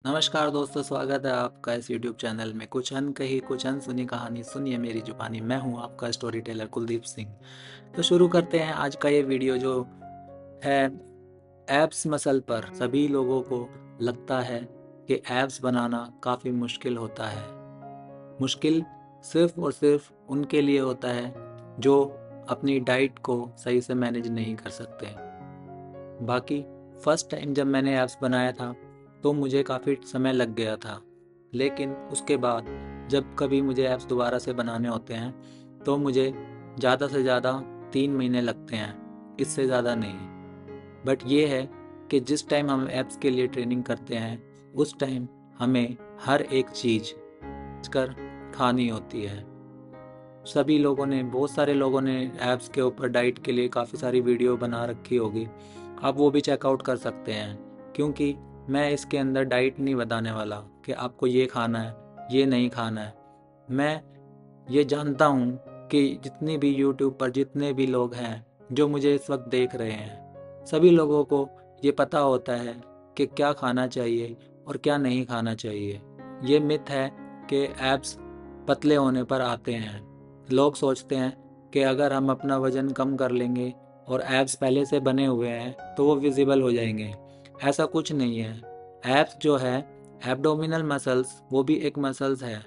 नमस्कार दोस्तों, स्वागत है आपका इस यूट्यूब चैनल में। कुछ अनकही कुछ अनसुनी कहानी सुनिए मेरी जुबानी। मैं हूं आपका स्टोरी टेलर कुलदीप सिंह। तो शुरू करते हैं आज का ये वीडियो जो है एब्स मसल पर। सभी लोगों को लगता है कि एब्स बनाना काफ़ी मुश्किल होता है। मुश्किल सिर्फ और सिर्फ उनके लिए होता है जो अपनी डाइट को सही से मैनेज नहीं कर सकते। बाकी फर्स्ट टाइम जब मैंने ऐप्स बनाया था तो मुझे काफ़ी समय लग गया था, लेकिन उसके बाद जब कभी मुझे ऐप्स दोबारा से बनाने होते हैं तो मुझे ज़्यादा से ज़्यादा 3 महीने लगते हैं, इससे ज़्यादा नहीं। बट ये है कि जिस टाइम हम ऐप्स के लिए ट्रेनिंग करते हैं उस टाइम हमें हर एक चीज़ कर खानी होती है। सभी लोगों ने, बहुत सारे लोगों ने ऐप्स के ऊपर डाइट के लिए काफ़ी सारी वीडियो बना रखी होगी। आप वो भी चेकआउट कर सकते हैं, क्योंकि मैं इसके अंदर डाइट नहीं बताने वाला कि आपको ये खाना है, ये नहीं खाना है। मैं ये जानता हूँ कि जितनी भी यूट्यूब पर जितने भी लोग हैं जो मुझे इस वक्त देख रहे हैं, सभी लोगों को ये पता होता है कि क्या खाना चाहिए और क्या नहीं खाना चाहिए। ये मिथ है कि एब्स पतले होने पर आते हैं। लोग सोचते हैं कि अगर हम अपना वज़न कम कर लेंगे और एब्स पहले से बने हुए हैं तो वो विजिबल हो जाएंगे। ऐसा कुछ नहीं है। एब्स जो है, एब्डोमिनल मसल्स, वो भी एक मसल्स है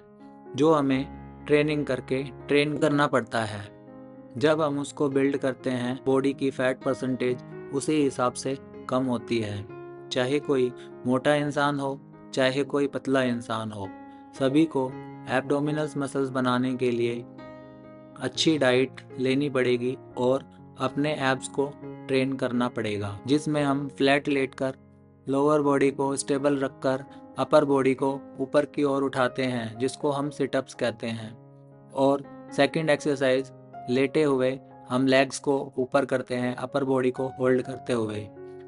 जो हमें ट्रेनिंग करके ट्रेन करना पड़ता है। जब हम उसको बिल्ड करते हैं बॉडी की फैट परसेंटेज उसी हिसाब से कम होती है। चाहे कोई मोटा इंसान हो, चाहे कोई पतला इंसान हो, सभी को एब्डोमिनल मसल्स बनाने के लिए अच्छी डाइट लेनी पड़ेगी और अपने एब्स को ट्रेन करना पड़ेगा, जिसमें हम फ्लैट लेटकर लोअर बॉडी को स्टेबल रखकर अपर बॉडी को ऊपर की ओर उठाते हैं, जिसको हम सिटअप्स कहते हैं। और सेकंड एक्सरसाइज, लेटे हुए हम लेग्स को ऊपर करते हैं अपर बॉडी को होल्ड करते हुए।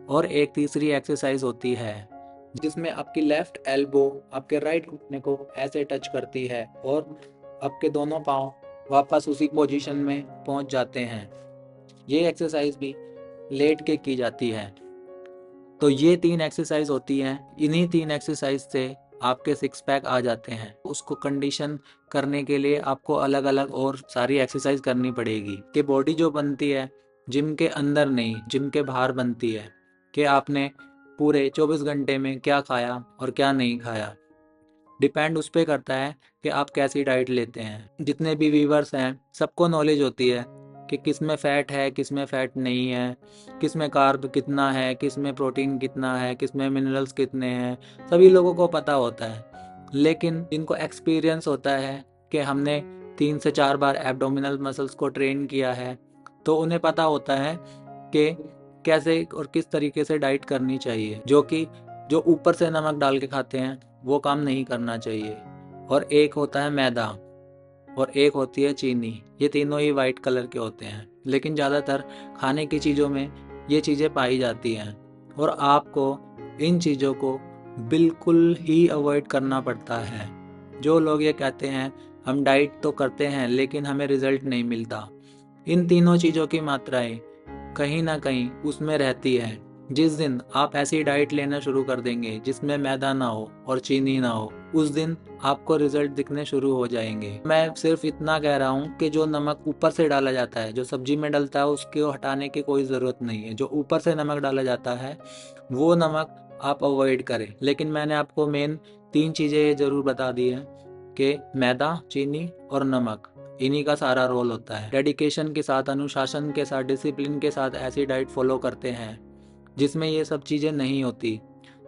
और एक तीसरी एक्सरसाइज होती है जिसमें आपकी लेफ्ट एल्बो आपके राइट घुटने को ऐसे टच करती है और आपके दोनों पाँव वापस उसी पोजीशन में पहुंच जाते हैं। ये एक्सरसाइज भी लेट के की जाती है। तो ये 3 एक्सरसाइज होती हैं। इन्हीं 3 एक्सरसाइज से आपके सिक्स पैक आ जाते हैं। उसको कंडीशन करने के लिए आपको अलग अलग और सारी एक्सरसाइज करनी पड़ेगी कि बॉडी जो बनती है जिम के अंदर नहीं, जिम के बाहर बनती है, कि आपने पूरे 24 घंटे में क्या खाया और क्या नहीं खाया। डिपेंड उस पर करता है कि आप कैसी डाइट लेते हैं। जितने भी व्यूवर्स हैं सबको नॉलेज होती है कि किस में फ़ैट है, किस में फ़ैट नहीं है, किस में कार्ब कितना है, किस में प्रोटीन कितना है, किस में मिनरल्स कितने हैं, सभी लोगों को पता होता है। लेकिन जिनको एक्सपीरियंस होता है कि हमने 3 से 4 बार एब्डोमिनल मसल्स को ट्रेन किया है, तो उन्हें पता होता है कि कैसे और किस तरीके से डाइट करनी चाहिए। जो ऊपर से नमक डाल के खाते हैं वो काम नहीं करना चाहिए। और एक होता है मैदा और एक होती है चीनी। ये तीनों ही वाइट कलर के होते हैं, लेकिन ज़्यादातर खाने की चीज़ों में ये चीज़ें पाई जाती हैं और आपको इन चीज़ों को बिल्कुल ही अवॉइड करना पड़ता है। जो लोग ये कहते हैं हम डाइट तो करते हैं लेकिन हमें रिजल्ट नहीं मिलता, इन तीनों चीज़ों की मात्राएं कहीं ना कहीं उसमें रहती है। जिस दिन आप ऐसी डाइट लेना शुरू कर देंगे जिसमें मैदा ना हो और चीनी ना हो, उस दिन आपको रिजल्ट दिखने शुरू हो जाएंगे। मैं सिर्फ इतना कह रहा हूँ कि जो नमक ऊपर से डाला जाता है, जो सब्जी में डलता है, उसको हटाने की कोई ज़रूरत नहीं है। जो ऊपर से नमक डाला जाता है वो नमक आप अवॉइड करें। लेकिन मैंने आपको मेन 3 चीज़ें ये ज़रूर बता दी हैं कि मैदा, चीनी और नमक, इन्हीं का सारा रोल होता है। डेडिकेशन के साथ, अनुशासन के साथ, डिसिप्लिन के साथ ऐसी डाइट फॉलो करते हैं जिसमें ये सब चीज़ें नहीं होती,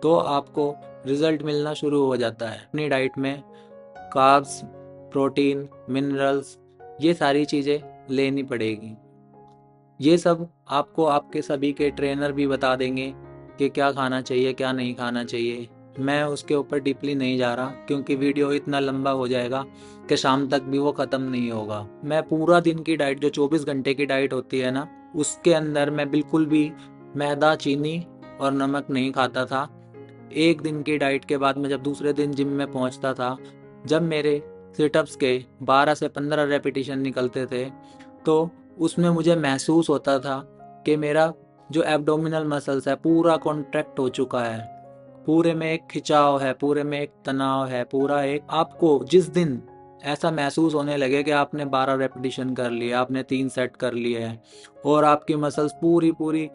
तो आपको रिजल्ट मिलना शुरू हो जाता है। अपनी डाइट में कार्ब्स, प्रोटीन, मिनरल्स, ये सारी चीज़ें लेनी पड़ेगी। ये सब आपको आपके सभी के ट्रेनर भी बता देंगे कि क्या खाना चाहिए, क्या नहीं खाना चाहिए। मैं उसके ऊपर डीपली नहीं जा रहा क्योंकि वीडियो इतना लंबा हो जाएगा कि शाम तक भी वो ख़त्म नहीं होगा। मैं पूरा दिन की डाइट, जो 24 घंटे की डाइट होती है ना, उसके अंदर मैं बिल्कुल भी मैदा, चीनी और नमक नहीं खाता था। एक दिन की डाइट के बाद मैं जब दूसरे दिन जिम में पहुंचता था, जब मेरे सिटअप्स के 12 से 15 रेपिटेशन निकलते थे, तो उसमें मुझे महसूस होता था कि मेरा जो एब्डोमिनल मसल्स है पूरा कॉन्ट्रैक्ट हो चुका है, पूरे में एक खिंचाव है, पूरे में एक तनाव है, पूरा एक आपको जिस दिन ऐसा महसूस होने लगे कि आपने 12 रेपिटेशन कर लिए, आपने 3 सेट कर लिए हैं और आपकी मसल्स पूरी पूरी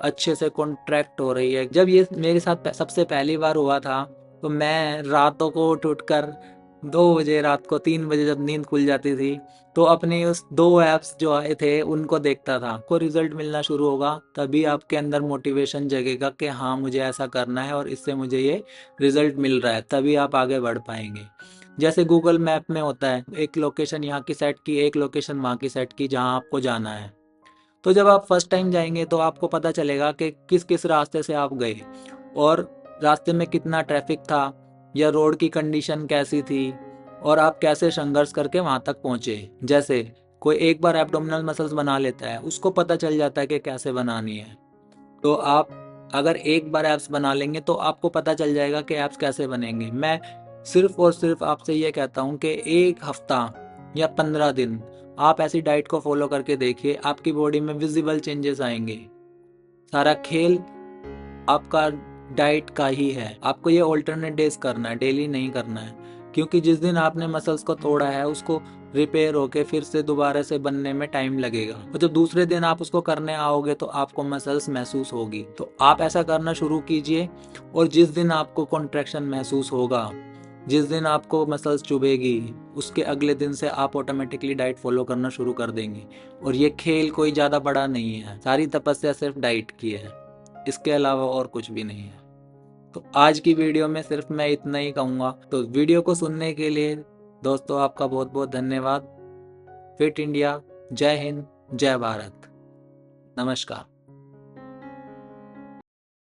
अच्छे से कॉन्ट्रैक्ट हो रही है। जब ये मेरे साथ सबसे पहली बार हुआ था तो मैं रातों को उठ कर 2 बजे, रात को 3 बजे जब नींद खुल जाती थी तो अपने उस 2 ऐप्स जो आए थे उनको देखता था। को रिजल्ट मिलना शुरू होगा तभी आपके अंदर मोटिवेशन जगेगा कि हाँ मुझे ऐसा करना है और इससे मुझे ये रिजल्ट मिल रहा है, तभी आप आगे बढ़ पाएंगे। जैसे गूगल मैप में होता है, एक लोकेशन यहाँ की सेट की, एक लोकेशन वहाँ की सेट की जहाँ आपको जाना है। तो जब आप फर्स्ट टाइम जाएंगे तो आपको पता चलेगा कि किस किस रास्ते से आप गए और रास्ते में कितना ट्रैफिक था या रोड की कंडीशन कैसी थी और आप कैसे संघर्ष करके वहाँ तक पहुँचे। जैसे कोई एक बार एब्डोमिनल मसल्स बना लेता है, उसको पता चल जाता है कि कैसे बनानी है। तो आप अगर एक बार एप्स बना लेंगे तो आपको पता चल जाएगा कि एप्स कैसे बनेंगे। मैं सिर्फ और सिर्फ आपसे ये कहता हूँ कि 1 हफ्ता या 15 दिन आप ऐसी डाइट को फॉलो करके देखिए, आपकी बॉडी में विजिबल चेंजेस आएंगे। सारा खेल आपका डाइट का ही है। आपको ये ऑल्टरनेट डेज करना है, डेली नहीं करना है, क्योंकि जिस दिन आपने मसल्स को तोड़ा है उसको रिपेयर होके फिर से दोबारा से बनने में टाइम लगेगा और जब दूसरे दिन आप उसको करने आओगे तो आपको मसल्स महसूस होगी। तो आप ऐसा करना शुरू कीजिए और जिस दिन आपको कॉन्ट्रैक्शन महसूस होगा, जिस दिन आपको मसल्स चुभेगी, उसके अगले दिन से आप ऑटोमेटिकली डाइट फॉलो करना शुरू कर देंगे। और ये खेल कोई ज़्यादा बड़ा नहीं है, सारी तपस्या सिर्फ डाइट की है, इसके अलावा और कुछ भी नहीं है। तो आज की वीडियो में सिर्फ मैं इतना ही कहूँगा। तो वीडियो को सुनने के लिए दोस्तों आपका बहुत बहुत धन्यवाद। फिट इंडिया, जय हिंद, जय भारत, नमस्कार।